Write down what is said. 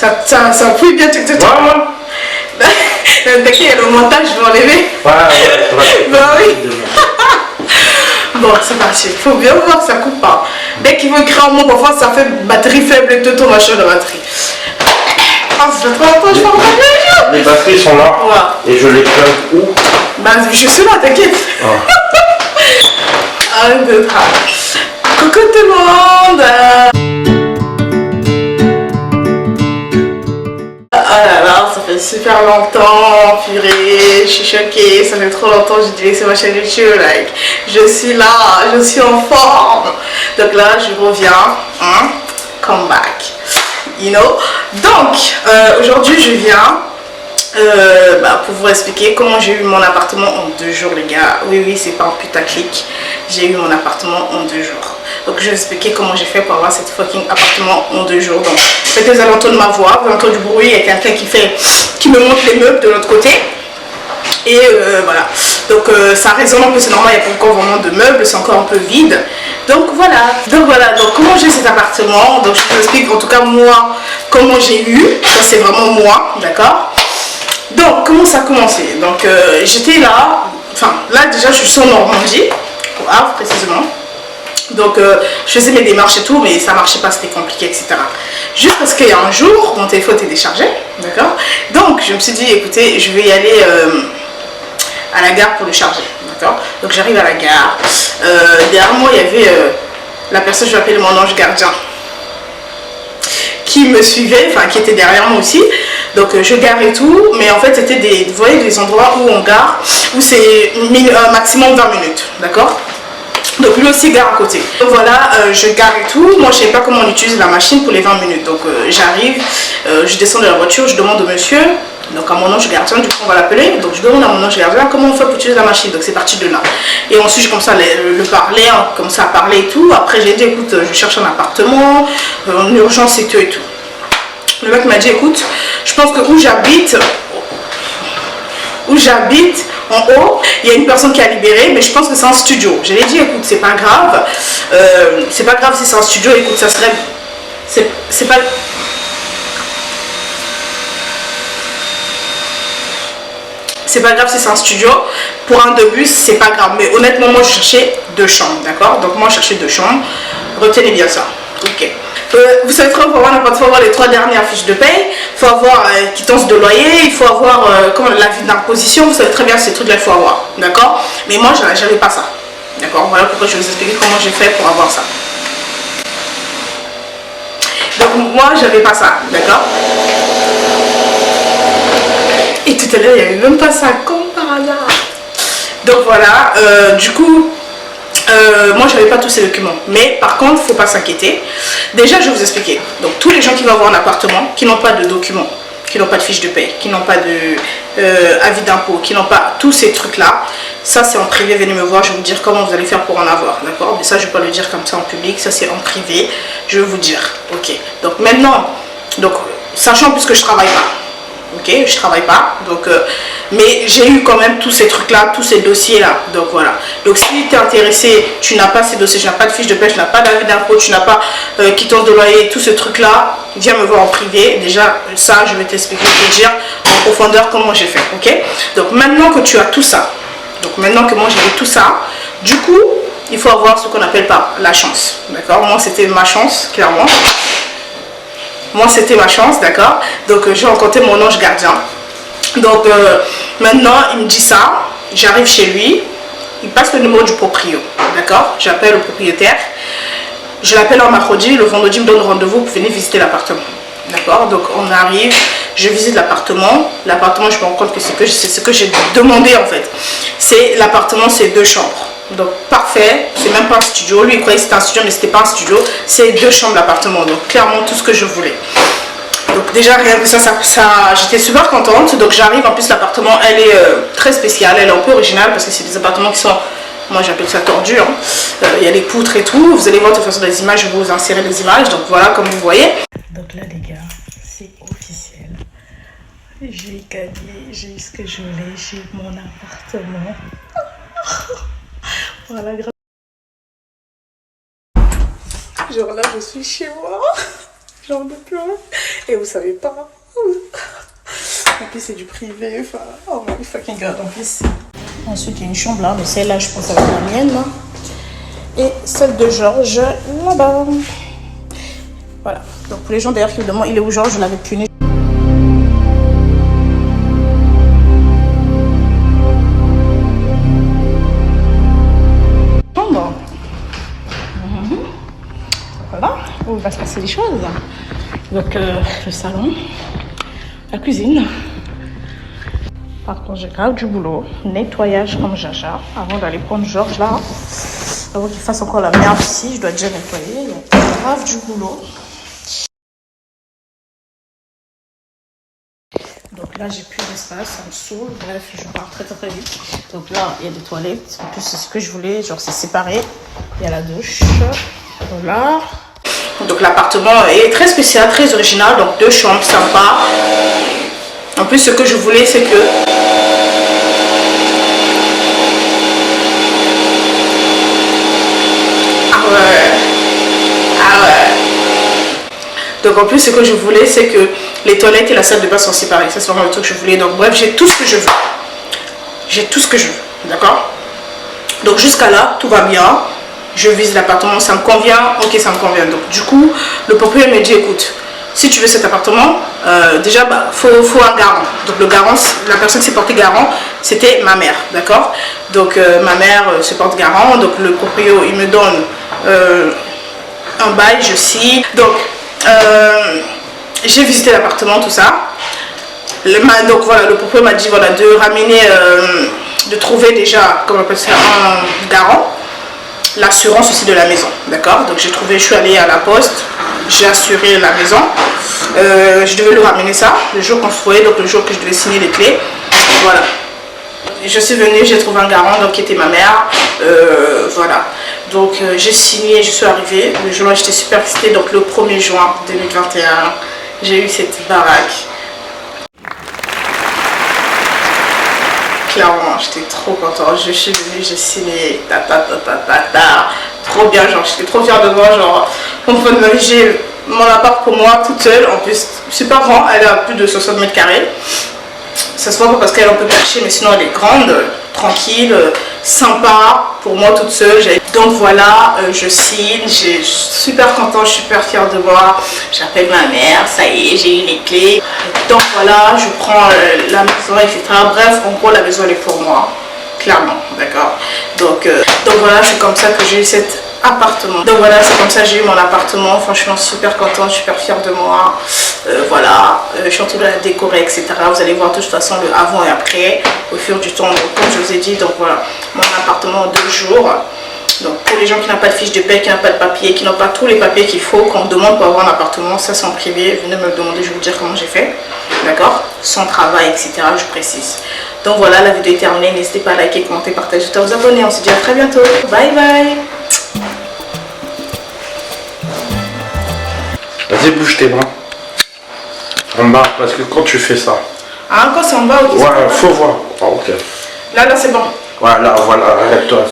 Ça pue bien, tu te T'inquiète, il y a le montage, je vais enlever. Ouais. Bah oui. Bon, c'est parti. Il faut bien voir que ça coupe pas. Dès qu'il veut écrire un mot, parfois ça fait batterie faible et tout, machin de batterie. Ah, ça fait trop longtemps, je parle pas bien. Les batteries sont là. Ouais. Et je les plug où? Bah, je suis là, t'inquiète. Un, deux, trois. Coucou tout le monde. Oh là là, ça fait super longtemps, purée, je suis choquée, ça fait trop longtemps que j'ai dit laisser ma chaîne YouTube, like, je suis là, je suis en forme, donc là je reviens, hein, come back, you know, donc aujourd'hui je viens pour vous expliquer comment j'ai eu mon appartement en 2 jours les gars, oui c'est pas un putaclic, j'ai eu mon appartement en 2 jours. Donc je vais expliquer comment j'ai fait pour avoir cette fucking appartement en 2 jours. Donc faites les alentours de ma voix, vous entendez du bruit, il y a quelqu'un qui me montre les meubles de l'autre côté. Et voilà, donc ça résonne un peu, c'est normal, il n'y a pas encore vraiment de meubles, c'est encore un peu vide. Donc voilà, donc comment j'ai cet appartement. Donc je vous explique en tout cas moi comment j'ai eu, ça c'est vraiment moi, d'accord. Donc comment ça a commencé. Donc j'étais là, enfin là déjà je suis en Normandie, au Havre précisément. Donc je faisais mes démarches et tout, mais ça marchait pas, c'était compliqué, etc. Juste parce qu'il y a un jour, mon téléphone était déchargé, d'accord. Donc je me suis dit, écoutez, je vais y aller à la gare pour le charger, d'accord. Donc j'arrive à la gare, derrière moi il y avait la personne, je vais appeler mon ange gardien, qui me suivait, enfin qui était derrière moi aussi. Donc je gare et tout, mais en fait c'était des, vous voyez, des endroits où on gare, où c'est maximum 20 minutes, d'accord. Donc lui aussi gare à côté. Donc voilà, je gare et tout. Moi je ne sais pas comment on utilise la machine pour les 20 minutes. Donc j'arrive, je descends de la voiture, je demande au monsieur, donc à mon ange gardien, du coup on va l'appeler. Donc je demande à mon ange gardien comment on fait pour utiliser la machine. Donc c'est parti de là. Et ensuite je commence à le parler, comme ça à parler et tout. Après j'ai dit écoute, je cherche un appartement, en urgence et tout et tout. Le mec m'a dit écoute, je pense que où j'habite en haut, il y a une personne qui a libéré, mais je pense que c'est un studio. Je lui ai dit écoute, c'est pas grave si c'est un studio, écoute, ça serait, c'est pas grave si c'est un studio, pour un 2 bus, c'est pas grave, mais honnêtement moi je cherchais 2 chambres, d'accord. Donc moi je cherchais 2 chambres, retenez bien ça, ok. Vous savez trop, il faut avoir n'importe, faut avoir les 3 dernières fiches de paye, il faut avoir quittance de loyer, il faut avoir l'avis d'imposition, vous savez très bien ces trucs là il faut avoir, d'accord. Mais moi j'avais pas ça, d'accord. Voilà pourquoi je vais vous expliquer comment j'ai fait pour avoir ça. Donc moi j'avais pas ça, d'accord. Et tout à l'heure il n'y avait même pas ça, comme par hasard. Donc voilà, du coup moi j'avais pas tous ces documents, mais par contre faut pas s'inquiéter. Déjà je vais vous expliquer. Donc tous les gens qui vont avoir un appartement, qui n'ont pas de documents, qui n'ont pas de fiche de paie, qui n'ont pas de avis d'impôt, qui n'ont pas tous ces trucs là, ça c'est en privé, venez me voir, je vais vous dire comment vous allez faire pour en avoir, d'accord. Mais ça je vais pas le dire comme ça en public, ça c'est en privé, je vais vous dire, ok. Donc maintenant, donc sachant puisque je travaille pas, ok, je travaille pas, donc mais j'ai eu quand même tous ces trucs là, tous ces dossiers là, donc voilà. Donc si tu es intéressé, tu n'as pas ces dossiers, tu n'as pas de fiche de paie, tu n'as pas d'avis d'impôt, tu n'as pas quittance de loyer, tout ce truc là, viens me voir en privé. Déjà ça je vais t'expliquer, te dire en profondeur comment j'ai fait, ok. Donc maintenant que tu as tout ça, donc maintenant que moi j'ai tout ça, du coup il faut avoir ce qu'on appelle pas la chance, d'accord. Moi c'était ma chance, clairement. Moi c'était ma chance, d'accord. Donc j'ai rencontré mon ange gardien. Donc maintenant il me dit ça, j'arrive chez lui, il passe le numéro du proprio, d'accord. J'appelle le propriétaire, je l'appelle en mercredi, le vendredi il me donne rendez-vous pour venir visiter l'appartement, d'accord. Donc on arrive, je visite l'appartement, je me rends compte que c'est ce que j'ai demandé en fait. C'est l'appartement, c'est 2 chambres. Donc parfait, c'est même pas un studio, lui il croyait que c'était un studio mais c'était pas un studio, c'est 2 chambres d'appartement, donc clairement tout ce que je voulais. Donc déjà rien que ça j'étais super contente. Donc j'arrive, en plus l'appartement elle est très spéciale, elle est un peu originale parce que c'est des appartements qui sont, moi j'appelle ça tordu, hein. Il y a les poutres et tout, vous allez voir de toute façon dans les images, je vais vous insérer les images, donc voilà comme vous voyez. Donc là les gars, c'est officiel, j'ai gagné, j'ai eu ce que je voulais, j'ai eu mon appartement. Voilà, genre là je suis chez moi. J'en peux plus. Et vous savez pas. En plus, c'est du privé. Enfin, oh my fucking god, en plus. Ensuite, il y a une chambre là, mais celle-là, je pense, avec la mienne. Là. Et celle de Georges, là-bas. Voilà. Donc, pour les gens d'ailleurs qui me demandent, il est où Georges? Je l'avais puni. Chambre. Voilà, où il va se passer des choses. Donc, le salon, la cuisine. Par contre, j'ai grave du boulot. Nettoyage comme Jaja. Avant d'aller prendre Georges là. Avant qu'il fasse encore la merde ici, je dois déjà nettoyer. Donc, grave du boulot. Donc là, j'ai plus d'espace, ça me saoule. Bref, je pars très très vite. Donc là, il y a des toilettes. En plus, c'est ce que je voulais. Genre, c'est séparé. Il y a la douche. Voilà. Donc l'appartement est très spécial, très original. Donc 2 chambres sympas. En plus, ce que je voulais, c'est que... Ah ouais. Ah ouais. Donc en plus, ce que je voulais, c'est que les toilettes et la salle de bain sont séparées. Ça, c'est vraiment le truc que je voulais. Donc bref, j'ai tout ce que je veux. J'ai tout ce que je veux. D'accord? Donc jusqu'à là, tout va bien. Je vise l'appartement, ça me convient. Ok, ça me convient. Donc du coup, le propriétaire me dit, écoute, si tu veux cet appartement, déjà, faut un garant. Donc le garant, la personne qui s'est portée garant, c'était ma mère, d'accord? Donc ma mère se porte garant, donc le propriétaire, il me donne un bail, je signe. Donc, j'ai visité l'appartement, tout ça. Donc voilà, le propriétaire m'a dit, voilà, de ramener, de trouver déjà, comment on appelle ça, un garant. L'assurance aussi de la maison, d'accord? Donc j'ai trouvé, je suis allée à la poste, j'ai assuré la maison, je devais lui ramener ça le jour qu'on se trouvait, donc le jour que je devais signer les clés, voilà. Je suis venue, j'ai trouvé un garant, donc qui était ma mère, voilà. Donc j'ai signé, je suis arrivée, le jour-là j'étais super excitée, donc le 1er juin 2021, j'ai eu cette baraque. Clairement, j'étais trop contente, je suis venue, j'ai signé, trop bien, genre j'étais trop fière de moi, genre pour une fois de ma vie, j'ai mon appart pour moi toute seule, en plus c'est pas grand, elle a plus de 60 mètres carrés, ça se voit pas parce qu'elle est un peu cachée, mais sinon elle est grande, tranquille, sympa, pour moi toute seule. Donc voilà, je signe, je suis super contente, je suis super fière de moi, j'appelle ma mère, ça y est, j'ai eu les clés. Donc voilà, je prends la maison, etc. Bref, en gros la maison elle est pour moi, clairement, d'accord. Donc voilà, c'est comme ça que j'ai eu cet appartement. Donc voilà, c'est comme ça que j'ai eu mon appartement, franchement super contente, super fière de moi. Voilà, je suis en train de la décorer, etc. Vous allez voir de toute façon le avant et après au fur du temps. Donc comme je vous ai dit, donc voilà, mon appartement en 2 jours. Donc pour les gens qui n'ont pas de fiche de paie, qui n'ont pas de papier, qui n'ont pas tous les papiers qu'il faut, qu'on me demande pour avoir un appartement, ça c'est en privé, venez me le demander, je vais vous dire comment j'ai fait, d'accord, sans travail, etc. je précise. Donc voilà, la vidéo est terminée, n'hésitez pas à liker, commenter, partager, vous abonner, on se dit à très bientôt, bye bye. Vas-y, bouge tes bras. En bas, parce que quand tu fais ça... Ah, quand c'est en bas, ok. Ouais, faut voir. Ah, ok. Là, c'est bon. Voilà, voilà, arrête-toi.